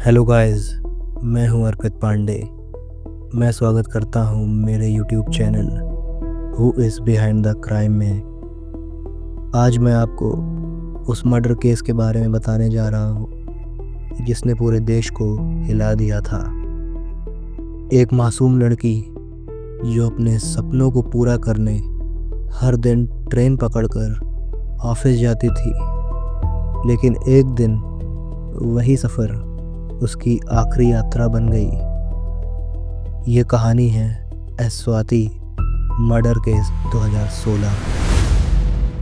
Hello guys, मैं हूं अर्पित पांडे। मैं स्वागत करता हूं मेरे YouTube channel who is behind the crime में। आज मैं आपको उस मर्डर केस के बारे में बताने जा रहा हूं जिसने पूरे देश को हिला दिया था। एक मासूम लड़की जो अपने सपनों को पूरा करने हर दिन ट्रेन पकड़कर ऑफिस जाती थी, लेकिन एक दिन वही सफ़र उसकी आखिरी यात्रा बन गई। ये कहानी है S Swati murder case 2016।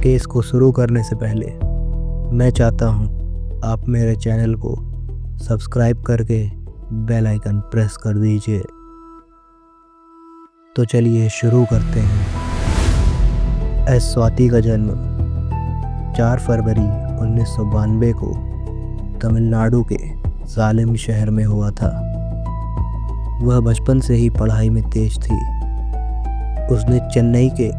Case को शुरू करने से पहले मैं चाहता हूँ आप मेरे चैनल को सब्सक्राइब करके बेल आइकन प्रेस कर दीजिए। तो चलिए शुरू करते हैं। एस स्वाति का जन्म 4 फरवरी 1992 को तमिलनाडु के सालेम शहर में हुआ था। वह बचपन से ही पढ़ाई में तेज थी। उसने चेन्नई के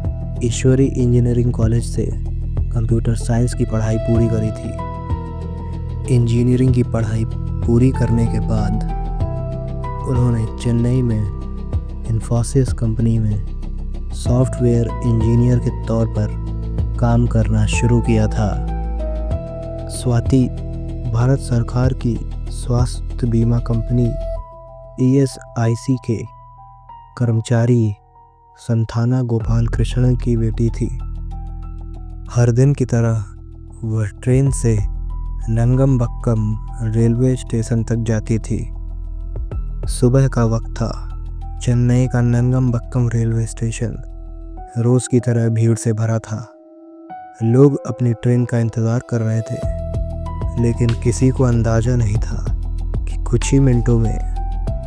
ईश्वरी इंजीनियरिंग कॉलेज से कंप्यूटर साइंस की पढ़ाई पूरी करी थी। इंजीनियरिंग की पढ़ाई पूरी करने के बाद उन्होंने चेन्नई में इन्फोसिस कंपनी में सॉफ्टवेयर इंजीनियर के तौर पर काम करना शुरू किया था। स्वाति भारत सरकार की स्वास्थ्य बीमा कंपनी ESIC के कर्मचारी संथाना गोपाल कृष्णन की बेटी थी। हर दिन की तरह वह ट्रेन से नंगमबक्कम रेलवे स्टेशन तक जाती थी। सुबह का वक्त था। चेन्नई का नंगमबक्कम रेलवे स्टेशन रोज़ की तरह भीड़ से भरा था। लोग अपनी ट्रेन का इंतज़ार कर रहे थे, लेकिन किसी को अंदाज़ा नहीं था कि कुछ ही मिनटों में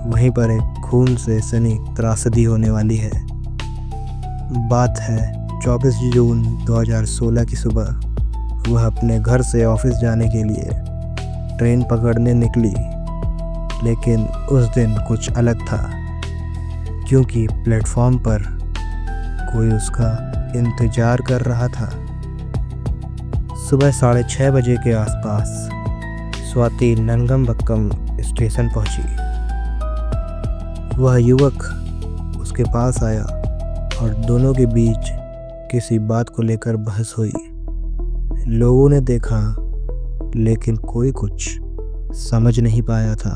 वहीं पर एक खून से सनी त्रासदी होने वाली है। बात है 24 जून 2016 की सुबह। वह अपने घर से ऑफिस जाने के लिए ट्रेन पकड़ने निकली, लेकिन उस दिन कुछ अलग था, क्योंकि प्लेटफॉर्म पर कोई उसका इंतज़ार कर रहा था। सुबह 6:30 बजे के आसपास स्वाति नंगमबक्कम स्टेशन पहुंची। वह युवक उसके पास आया और दोनों के बीच किसी बात को लेकर बहस हुई। लोगों ने देखा, लेकिन कोई कुछ समझ नहीं पाया था।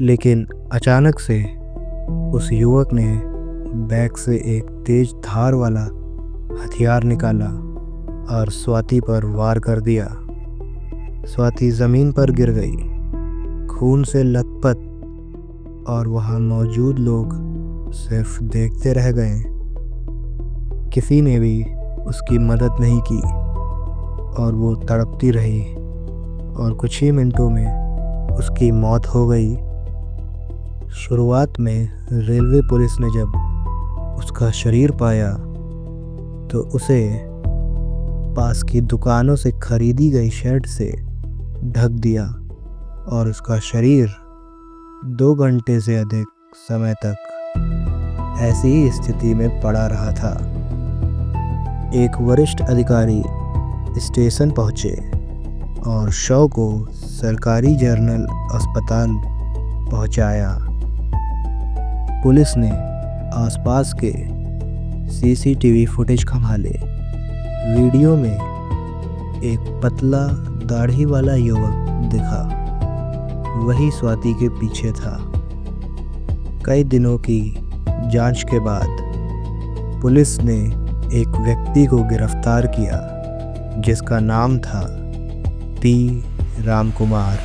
लेकिन अचानक से उस युवक ने बैग से एक तेज धार वाला हथियार निकाला और स्वाति पर वार कर दिया। स्वाति ज़मीन पर गिर गई, खून से लथपथ, और वहाँ मौजूद लोग सिर्फ देखते रह गए। किसी ने भी उसकी मदद नहीं की और वो तड़पती रही, और कुछ ही मिनटों में उसकी मौत हो गई। शुरुआत में रेलवे पुलिस ने जब उसका शरीर पाया तो उसे पास की दुकानों से खरीदी गई शेड से ढक दिया और उसका शरीर 2 घंटे से अधिक समय तक ऐसी ही स्थिति में पड़ा रहा था। एक वरिष्ठ अधिकारी स्टेशन पहुंचे और शव को सरकारी जनरल अस्पताल पहुंचाया। पुलिस ने आसपास के CCTV फुटेज खंगाले। वीडियो में एक पतला दाढ़ी वाला युवक दिखा। वही स्वाति के पीछे था। कई दिनों की जांच के बाद पुलिस ने एक व्यक्ति को गिरफ्तार किया जिसका नाम था P. रामकुमार।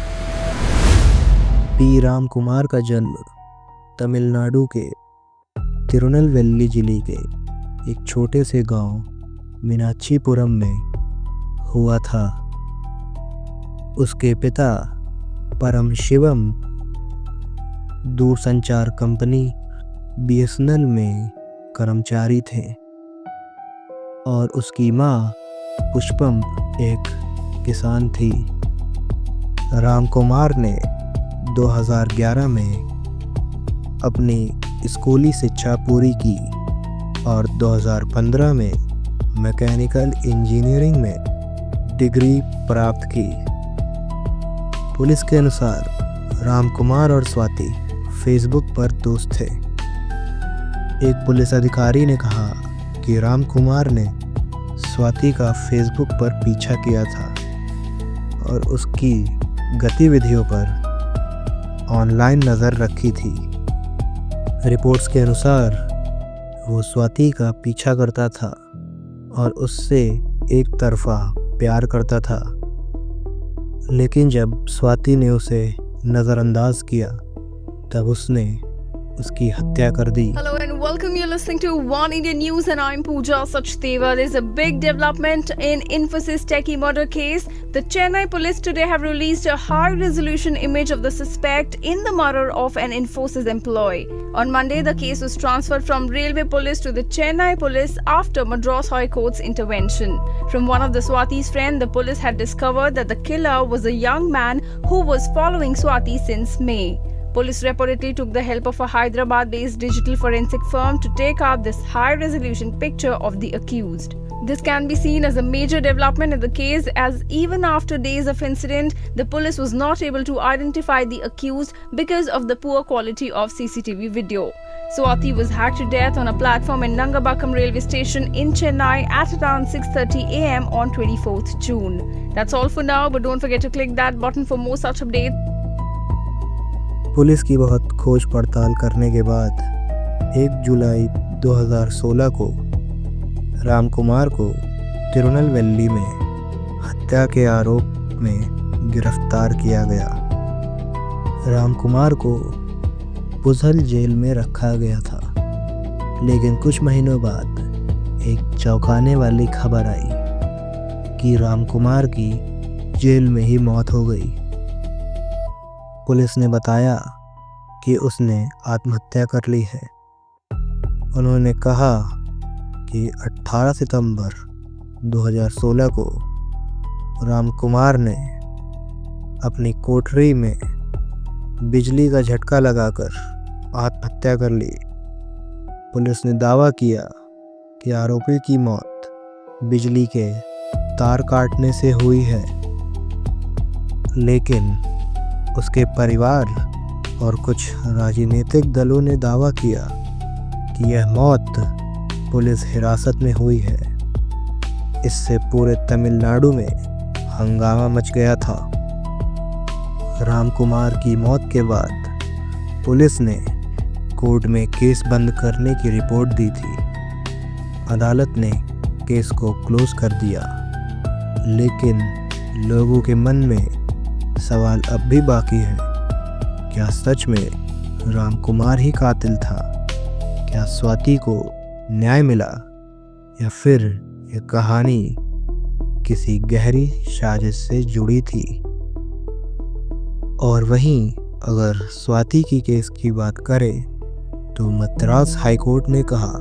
P. रामकुमार का जन्म तमिलनाडु के तिरुनेलवेली जिले के एक छोटे से गांव मीनाक्षीपुरम में हुआ था। उसके पिता परमशिवम दूरसंचार कंपनी BSNL में कर्मचारी थे और उसकी माँ पुष्पम एक किसान थी। रामकुमार ने 2011 में अपनी स्कूली शिक्षा पूरी की और 2015 में मैकेनिकल इंजीनियरिंग में डिग्री प्राप्त की। पुलिस के अनुसार रामकुमार और स्वाति फेसबुक पर दोस्त थे। एक पुलिस अधिकारी ने कहा कि रामकुमार ने स्वाति का फेसबुक पर पीछा किया था और उसकी गतिविधियों पर ऑनलाइन नज़र रखी थी। रिपोर्ट्स के अनुसार वो स्वाति का पीछा करता था और उससे एक तरफा प्यार करता था, लेकिन जब स्वाति ने उसे नज़रअंदाज किया तब उसने उसकी हत्या कर दी। Hello and welcome. You're listening to One Indian News and I'm Pooja Sachdeva. There's a big development in Infosys Techie murder case. The Chennai police today have released a high-resolution image of the suspect in the murder of an Infosys employee. On Monday, the case was transferred from Railway Police to the Chennai police after Madras High Court's intervention. From one of the Swati's friends, the police had discovered that the killer was a young man who was following Swati since May. Police reportedly took the help of a Hyderabad-based digital forensic firm to take out this high-resolution picture of the accused. This can be seen as a major development in the case, as even after days of incident, the police was not able to identify the accused because of the poor quality of CCTV video. Swati was hacked to death on a platform in Nangabakam railway station in Chennai at around 6:30 am on 24th June. That's all for now, but don't forget to click that button for more such updates. Police की बहुत खोज पड़ताल करने के बाद 1 जुलाई 2016 को रामकुमार को तिरुनेलवेली में हत्या के आरोप में गिरफ्तार किया गया। रामकुमार को पुझल जेल में रखा गया था, लेकिन कुछ महीनों बाद एक चौंकाने वाली खबर आई कि रामकुमार की जेल में ही मौत हो गई। पुलिस ने बताया कि उसने आत्महत्या कर ली है। उन्होंने कहा कि 18 सितंबर 2016 को रामकुमार ने अपनी कोठरी में बिजली का झटका लगाकर आत्महत्या कर ली। पुलिस ने दावा किया कि आरोपी की मौत बिजली के तार काटने से हुई है, लेकिन उसके परिवार और कुछ राजनीतिक दलों ने दावा किया कि यह मौत पुलिस हिरासत में हुई है। इससे पूरे तमिलनाडु में हंगामा मच गया था। रामकुमार की मौत के बाद पुलिस ने कोर्ट में केस बंद करने की रिपोर्ट दी थी। अदालत ने केस को क्लोज कर दिया, लेकिन लोगों के मन में सवाल अब भी बाकी है। क्या सच में रामकुमार ही कातिल था? क्या स्वाति को न्याय मिला, या फिर यह कहानी किसी गहरी साजिश से जुड़ी थी? और वहीं अगर स्वाति की केस की बात करें तो मद्रास हाईकोर्ट ने कहा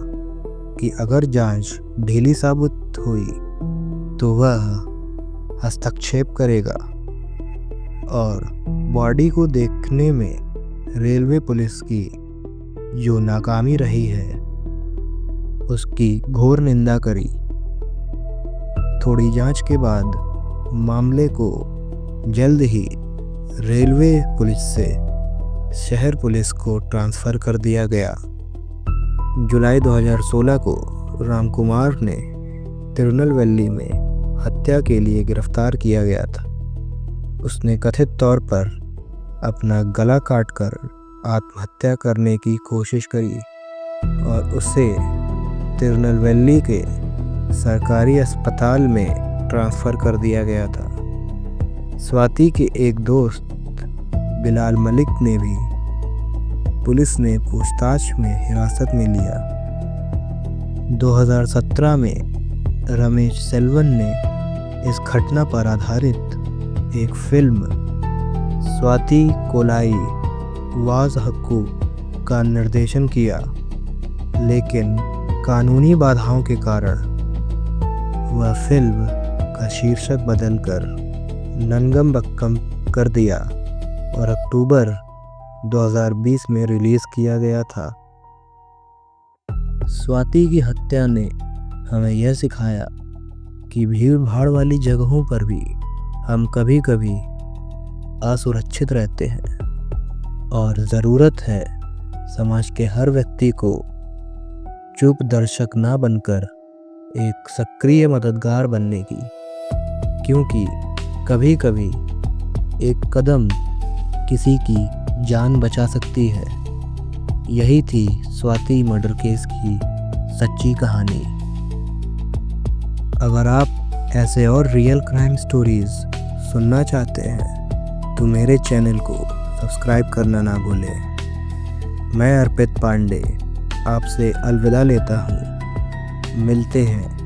कि अगर जांच ढीली साबित हुई तो वह हस्तक्षेप करेगा और बॉडी को देखने में रेलवे पुलिस की जो नाकामी रही है उसकी घोर निंदा करी। थोड़ी जांच के बाद मामले को जल्द ही रेलवे पुलिस से शहर पुलिस को ट्रांसफ़र कर दिया गया। जुलाई 2016 को रामकुमार ने तिरुनेलवेली में हत्या के लिए गिरफ्तार किया गया था। उसने कथित तौर पर अपना गला काटकर आत्महत्या करने की कोशिश करी और उसे तिरुनेलवेली के सरकारी अस्पताल में ट्रांसफ़र कर दिया गया था। स्वाति के एक दोस्त बिलाल मलिक ने भी पुलिस ने पूछताछ में हिरासत में लिया। 2017 में रमेश सेल्वन ने इस घटना पर आधारित एक film Swati coli was Hakku का निर्देशन किया, लेकिन कानूनी बाधाओं के कारण वह फिल्म का शीर्षक बदलकर नंगम बक्कम कर दिया और अक्टूबर 2020 में रिलीज़ किया गया था। स्वाति की हत्या ने हमें यह सिखाया कि भीड़ भाड़ वाली जगहों पर भी हम कभी कभी असुरक्षित रहते हैं और ज़रूरत है समाज के हर व्यक्ति को चुप दर्शक ना बनकर एक सक्रिय मददगार बनने की, क्योंकि कभी कभी एक कदम किसी की जान बचा सकती है। यही थी स्वाति मर्डर केस की सच्ची कहानी। अगर आप ऐसे और रियल क्राइम स्टोरीज सुनना चाहते हैं तो मेरे चैनल को सब्सक्राइब करना ना भूलें। मैं अर्पित पांडे आपसे अलविदा लेता हूँ। मिलते हैं